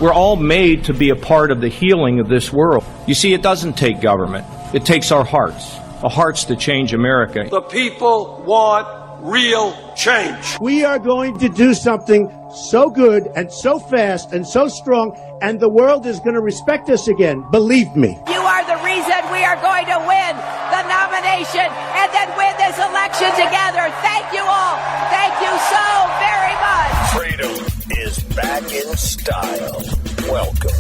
We're all made to be a part of the healing of this world. You see, it doesn't take government. It takes our hearts to change America. The people want real change. We are going to do something so good and so fast and so strong, and the world is going to respect us again. Believe me. You are the reason we are going to win the nomination and then win this election together. Thank you all. Thank you so very much. Freedom is back in style. Welcome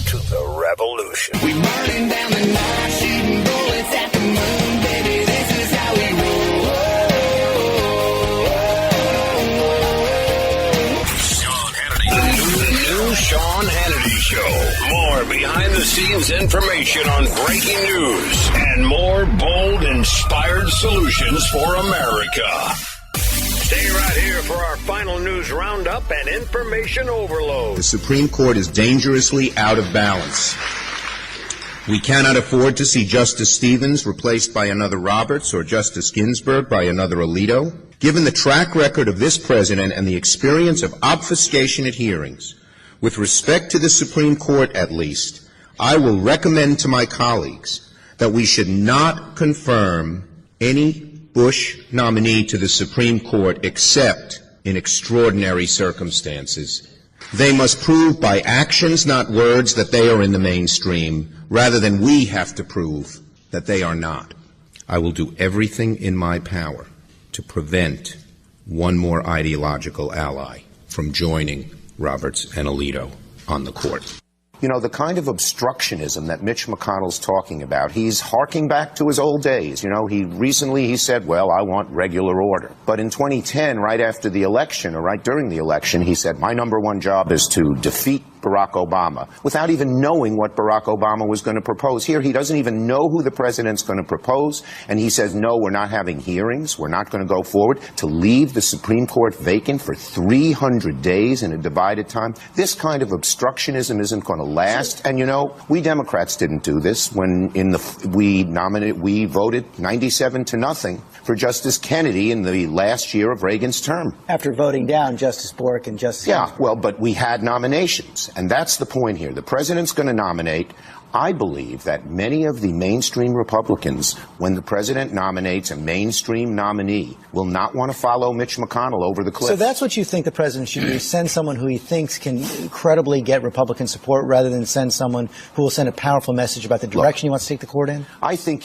to the revolution. We burning down the night, shooting bullets at the moon, baby. This is how we roll. Sean Hannity. The new Sean Hannity Show. More behind-the-scenes information on breaking news and more bold, inspired solutions for America. Stay right here for our final news roundup and information overload. The Supreme Court is dangerously out of balance. We cannot afford to see Justice Stevens replaced by another Roberts or Justice Ginsburg by another Alito. Given the track record of this president and the experience of obfuscation at hearings, with respect to the Supreme Court at least, I will recommend to my colleagues that we should not confirm any Bush nominee to the Supreme Court except in extraordinary circumstances. They must prove by actions, not words, that they are in the mainstream, rather than we have to prove that they are not. I will do everything in my power to prevent one more ideological ally from joining Roberts and Alito on the court. You know, the kind of obstructionism that Mitch McConnell's talking about, he's harking back to his old days. You know, he said, well, I want regular order. But in 2010, right after the election, or right during the election, he said, my number one job is to defeat Barack Obama, without even knowing what Barack Obama was going to propose. Here, he doesn't even know who the president's going to propose, and he says, no, we're not having hearings, we're not going to go forward, to leave the Supreme Court vacant for 300 days in a divided time. This kind of obstructionism isn't going to last. And, you know, we Democrats didn't do this when we voted 97-0 for Justice Kennedy in the last year of Reagan's term. After voting down Justice Bork and Justice... Yeah, well, but we had nominations. And that's the point here. The president's going to nominate. I believe that many of the mainstream Republicans, when the president nominates a mainstream nominee, will not want to follow Mitch McConnell over the cliff. So that's what you think the president should do, send someone who he thinks can credibly get Republican support rather than send someone who will send a powerful message about the direction he wants to take the court in? I think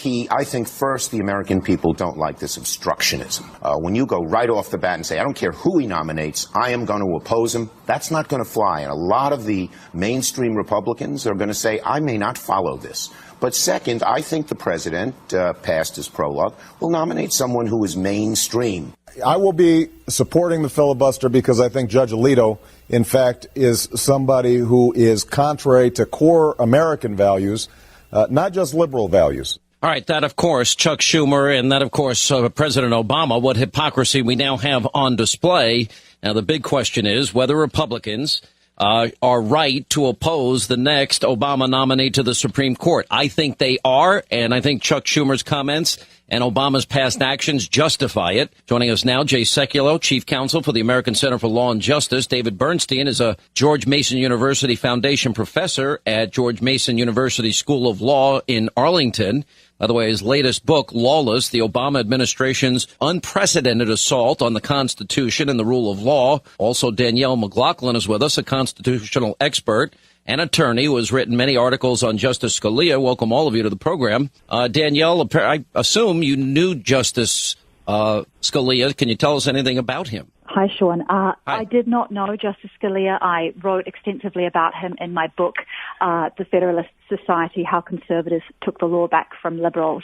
first the American people don't like this obstructionism. When you go right off the bat and say, I don't care who he nominates, I am going to oppose him, that's not going to fly. And a lot of the mainstream Republicans are going to say, I may not follow this. But second, I think the president, past his prologue, will nominate someone who is mainstream. I will be supporting the filibuster because I think Judge Alito, in fact, is somebody who is contrary to core American values, not just liberal values. All right. That, of course, Chuck Schumer, and that, of course, President Obama. What hypocrisy we now have on display. Now, the big question is whether Republicans are right to oppose the next Obama nominee to the Supreme Court. I think they are, and I think Chuck Schumer's comments and Obama's past actions justify it. Joining us now, Jay Sekulow, Chief Counsel for the American Center for Law and Justice. David Bernstein is a George Mason University Foundation professor at George Mason University School of Law in Arlington. By the way, his latest book, Lawless, the Obama administration's unprecedented assault on the Constitution and the rule of law. Also, Danielle McLaughlin is with us, a constitutional expert and attorney who has written many articles on Justice Scalia. Welcome all of you to the program. Danielle, I assume you knew Justice Scalia. Can you tell us anything about him? Hi, Sean. I did not know Justice Scalia. I wrote extensively about him in my book, The Federalist Society, How Conservatives Took the Law Back from Liberals,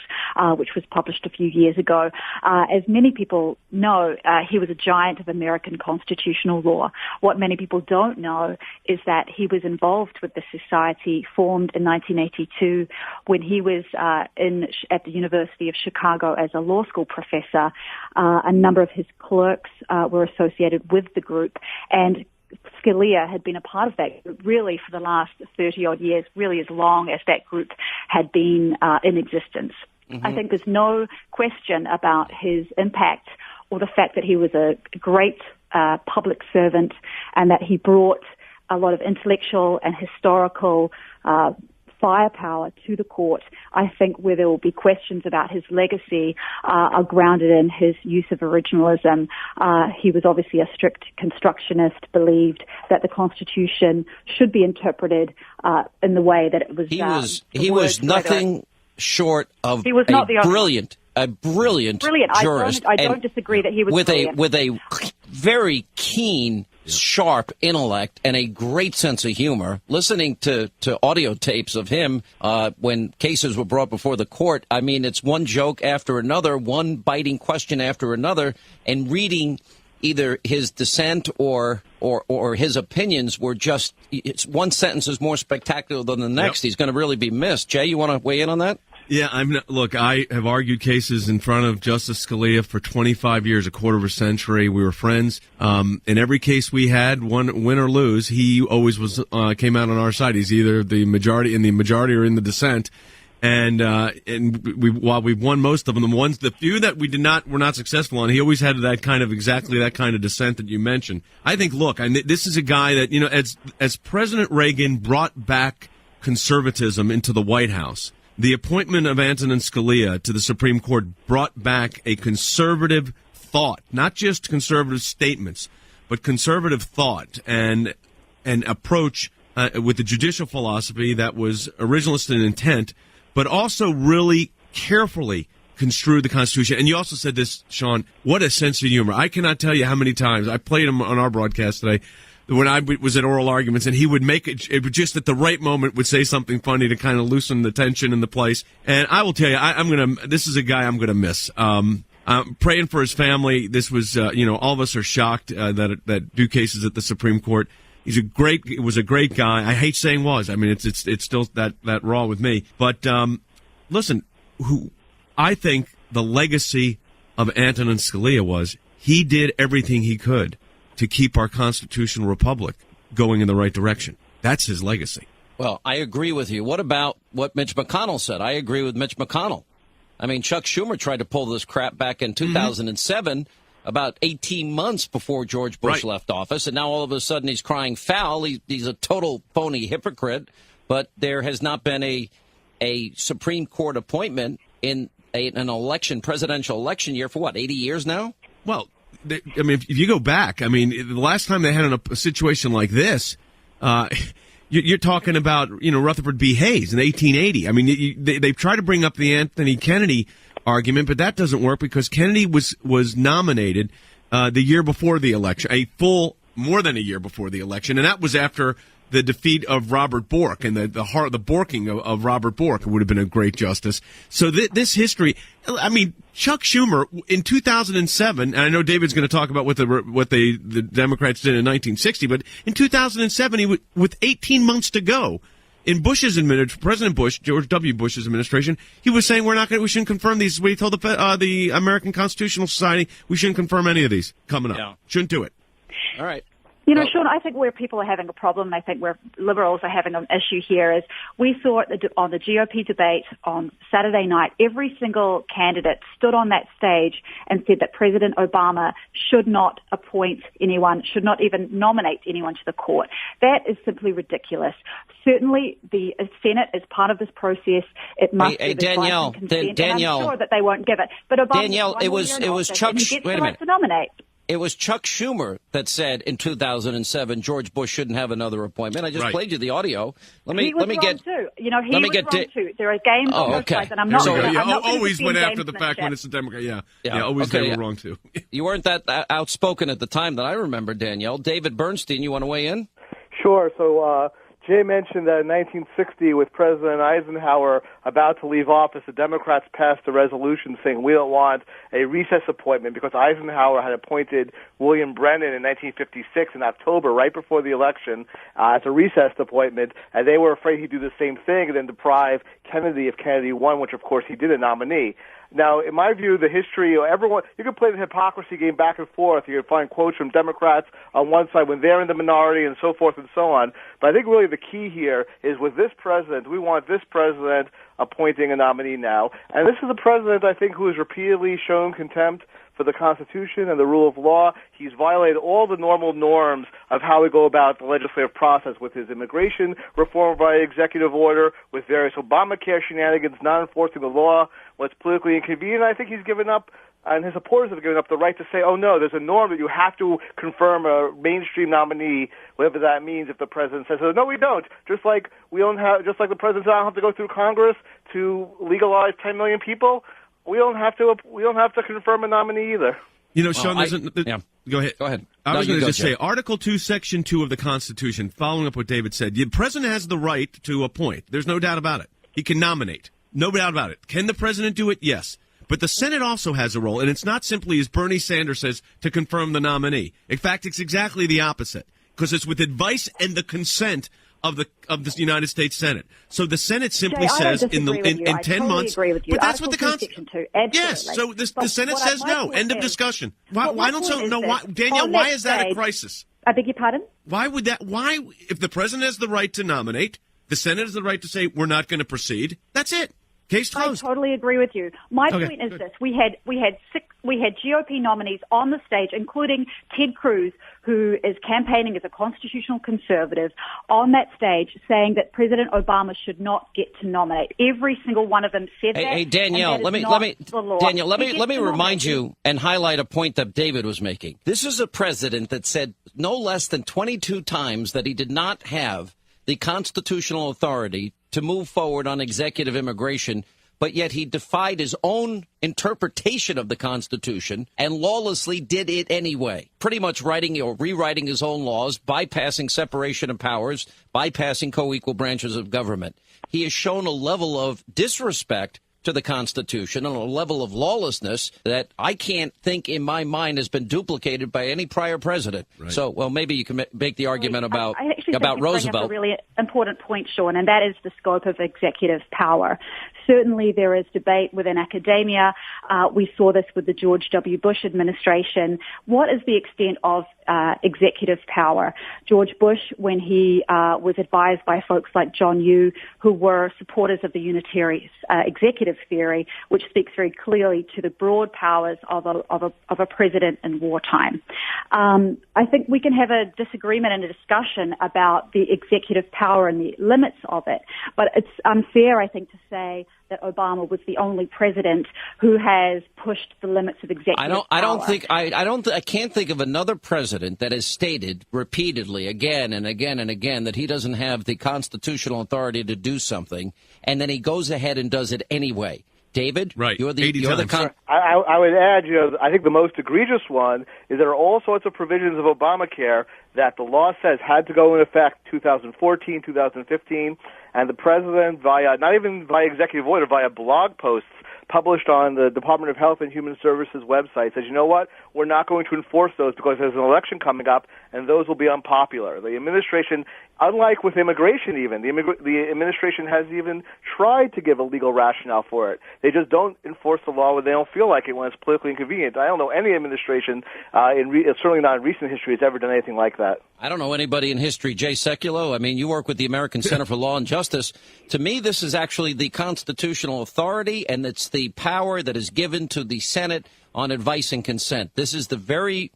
which was published a few years ago. As many people know, he was a giant of American constitutional law. What many people don't know is that he was involved with the society formed in 1982 when he was at the University of Chicago as a law school professor. A number of his clerks were associated with the group, and Scalia had been a part of that group really for the last 30-odd years, really as long as that group had been in existence. Mm-hmm. I think there's no question about his impact or the fact that he was a great public servant and that he brought a lot of intellectual and historical firepower to the court. I think where there will be questions about his legacy are grounded in his use of originalism. He was obviously a strict constructionist, believed that the Constitution should be interpreted in the way that it was done. He was nothing short of he was not the brilliant jurist. I don't disagree that he was brilliant. With a very keen, sharp intellect and a great sense of humor. Listening to audio tapes of him when cases were brought before the court, I mean, it's one joke after another, one biting question after another, and reading either his dissent or his opinions were just, it's one sentence is more spectacular than the next. He's going to really be missed. Jay, you want to weigh in on that? Yeah, look, I have argued cases in front of Justice Scalia for 25 years, a quarter of a century. We were friends. In every case we had, win or lose, he always came out on our side. He's either the majority or in the dissent. And while we've won most of them, the few that were not successful on, he always had exactly that kind of dissent that you mentioned. I think, look, this is a guy that, as President Reagan brought back conservatism into the White House, the appointment of Antonin Scalia to the Supreme Court brought back a conservative thought, not just conservative statements, but conservative thought and an approach with the judicial philosophy that was originalist in intent, but also really carefully construed the Constitution. And you also said this, Sean, what a sense of humor. I cannot tell you how many times I played him on our broadcast today when I was at oral arguments, and he would make it would just at the right moment would say something funny to kind of loosen the tension in the place. And I will tell you, this is a guy I'm gonna miss. I'm praying for his family. This was, all of us are shocked that do cases at the Supreme Court. It was a great guy. I hate saying was. I mean, it's still that raw with me. But listen, I think the legacy of Antonin Scalia was he did everything he could to keep our constitutional republic going in the right direction. That's his legacy. Well, I agree with you. What about what Mitch McConnell said? I agree with Mitch McConnell. I mean, Chuck Schumer tried to pull this crap back in 2007, about 18 months before George Bush left office, and now all of a sudden he's crying foul. He's a total phony hypocrite, but there has not been a Supreme Court appointment in an presidential election year for 80 years now? Well, if you go back, the last time they had a situation like this, you're talking about, Rutherford B. Hayes in 1880. They've tried to bring up the Anthony Kennedy argument, but that doesn't work because Kennedy was nominated the year before the election, more than a year before the election, and that was after the defeat of Robert Bork and the Borking of Robert Bork, who would have been a great justice. So this history, Chuck Schumer in 2007, and I know David's going to talk about what the Democrats did in 1960, but in 2007, with 18 months to go, in Bush's administration, President Bush, George W. Bush's administration, he was saying we shouldn't confirm these. We told the American Constitutional Society we shouldn't confirm any of these coming up. Yeah. Shouldn't do it. All right. Sean, I think where people are having a problem, and I think where liberals are having an issue here is we saw on the GOP debate on Saturday night, every single candidate stood on that stage and said that President Obama should not appoint anyone, should not even nominate anyone to the court. That is simply ridiculous. Certainly, the Senate is part of this process. It must be Danielle, consent, and I'm sure that they won't give it. But Obama, Danielle, it was Chuck. Wait a minute. To nominate. It was Chuck Schumer that said in 2007 George Bush shouldn't have another appointment. I just played you the audio. Let me get too. He was wrong too. There are games on both sides, and I'm not. Always went after the fact when it's a Democrat. Yeah. Always they were wrong too. You weren't that outspoken at the time that I remember, Danielle. David Bernstein, you want to weigh in? Sure. So Jay mentioned that in 1960, with President Eisenhower about to leave office, the Democrats passed a resolution saying we don't want a recess appointment because Eisenhower had appointed William Brennan in 1956 in October, right before the election, as a recessed appointment, and they were afraid he'd do the same thing and then deprive Kennedy if Kennedy won, which of course he did a nominee. Now, in my view, the history, you can play the hypocrisy game back and forth. You can find quotes from Democrats on one side when they're in the minority and so forth and so on. But I think really the key here is with this president, we want this president appointing a nominee now. And this is a president, I think, who has repeatedly shown contempt for the Constitution and the rule of law. He's violated all the normal norms of how we go about the legislative process with his immigration reform by executive order, with various Obamacare shenanigans, not enforcing the law, what's politically inconvenient. I think he's given up, and his supporters have given up the right to say, oh no, there's a norm that you have to confirm a mainstream nominee, whatever that means, if the president says so. No, we don't. Just like the president said, I don't have to go through Congress to legalize 10 million people. We don't have to confirm a nominee either. You know, Sean, Go ahead. Go ahead. I was going to just say, Article 2, Section 2 of the Constitution, following up what David said, the president has the right to appoint. There's no doubt about it. He can nominate. No doubt about it. Can the president do it? Yes. But the Senate also has a role, and it's not simply, as Bernie Sanders says, to confirm the nominee. In fact, it's exactly the opposite, because it's with advice and the consent of the United States Senate. So the Senate simply says in 10 months. But that's what the Constitution. Yes. So the Senate says no. End of discussion. Why don't so? No. Why, Danielle? Why is that a crisis? I beg your pardon? Why would that? Why, if the president has the right to nominate, the Senate has the right to say we're not going to proceed. That's it. Case closed. I totally agree with you. My point is this: we had GOP nominees on the stage, including Ted Cruz, who is campaigning as a constitutional conservative, on that stage saying that President Obama should not get to nominate. Every single one of them said that. Hey, Danielle, let me remind you and highlight a point that David was making. This is a president that said no less than 22 times that he did not have the constitutional authority to move forward on executive immigration, but yet he defied his own interpretation of the Constitution and lawlessly did it anyway, pretty much writing or rewriting his own laws, bypassing separation of powers, bypassing co-equal branches of government. He has shown a level of disrespect to the Constitution and a level of lawlessness that I can't think in my mind has been duplicated by any prior president. Right. So, well, maybe you can make the argument about Roosevelt. Up a really important point, Sean, and that is the scope of executive power. Certainly there is debate within academia. We saw this with the George W. Bush administration. What is the extent of executive power? George Bush, when he was advised by folks like John Yoo, who were supporters of the unitary executive theory, which speaks very clearly to the broad powers of a president in wartime. I think we can have a disagreement and a discussion about the executive power and the limits of it, but it's unfair, I think, to say that Obama was the only president who has pushed the limits of executive power. I can't think of another president that has stated repeatedly again and again and again that he doesn't have the constitutional authority to do something, and then he goes ahead and does it anyway. David, right? I would add, I think the most egregious one is there are all sorts of provisions of Obamacare that the law says had to go into effect 2014, 2015, and the president, not even via executive order, via blog posts published on the Department of Health and Human Services website, says, you know what, we're not going to enforce those because there's an election coming up and those will be unpopular. The administration, unlike with immigration even, the administration has even tried to give a legal rationale for it. They just don't enforce the law when they don't feel like it, when it's politically inconvenient. I don't know any administration, certainly not in recent history, has ever done anything like that. I don't know anybody in history. Jay Sekulow, I mean, you work with the American Center for Law and Justice. To me, this is actually the constitutional authority, and it's the power that is given to the Senate on advice and consent. This is the very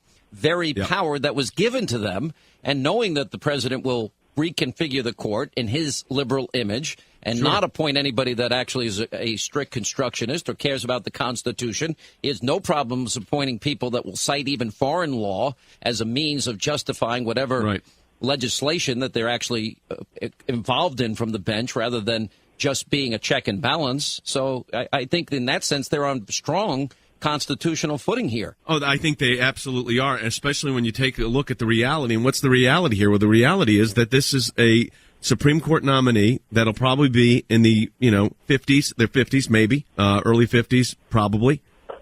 power that was given to them, and knowing that the president will reconfigure the court in his liberal image and not appoint anybody that actually is a strict constructionist or cares about the Constitution. He has no problems appointing people that will cite even foreign law as a means of justifying whatever legislation that they're actually involved in from the bench rather than just being a check and balance. So I think in that sense they're on strong constitutional footing here. Oh, I think they absolutely are, especially when you take a look at the reality. And what's the reality here? Well, the reality is that this is a Supreme Court nominee that'll probably be in the 50s, their 50s maybe, early 50s probably.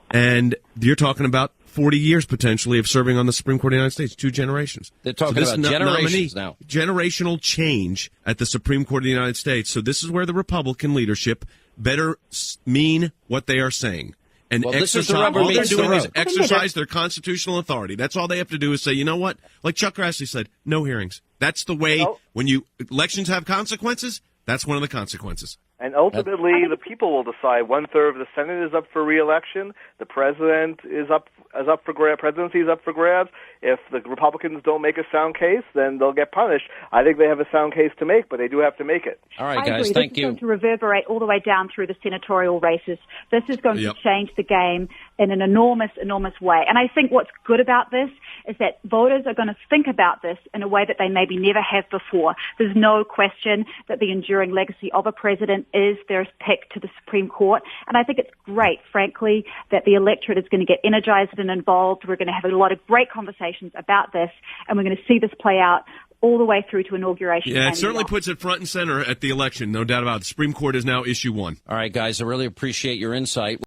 And you're talking about 40 years potentially of serving on the Supreme Court of the United States, 2 generations. They're talking about generations now. Generational change at the Supreme Court of the United States. So this is where the Republican leadership better mean what they are saying. And all they're doing is exercise their constitutional authority. That's all they have to do is say, you know what? Like Chuck Grassley said, no hearings. That's the way when elections have consequences, that's one of the consequences. And ultimately, the people will decide. 1/3 of the Senate is up for re-election. The president is up up for grabs. Presidency is up for grabs. If the Republicans don't make a sound case, then they'll get punished. I think they have a sound case to make, but they do have to make it. All right, I guys, agree. thank this you. is going to reverberate all the way down through the senatorial races. This is going to change the game in an enormous, enormous way. And I think what's good about this is that voters are going to think about this in a way that they maybe never have before. There's no question that the enduring legacy of a president is their pick to the Supreme Court. And I think it's great, frankly, that the electorate is going to get energized and involved. We're going to have a lot of great conversations about this, and we're going to see this play out all the way through to inauguration. Yeah, it certainly puts it front and center at the election, no doubt about it. The Supreme Court is now issue one. All right, guys, I really appreciate your insight.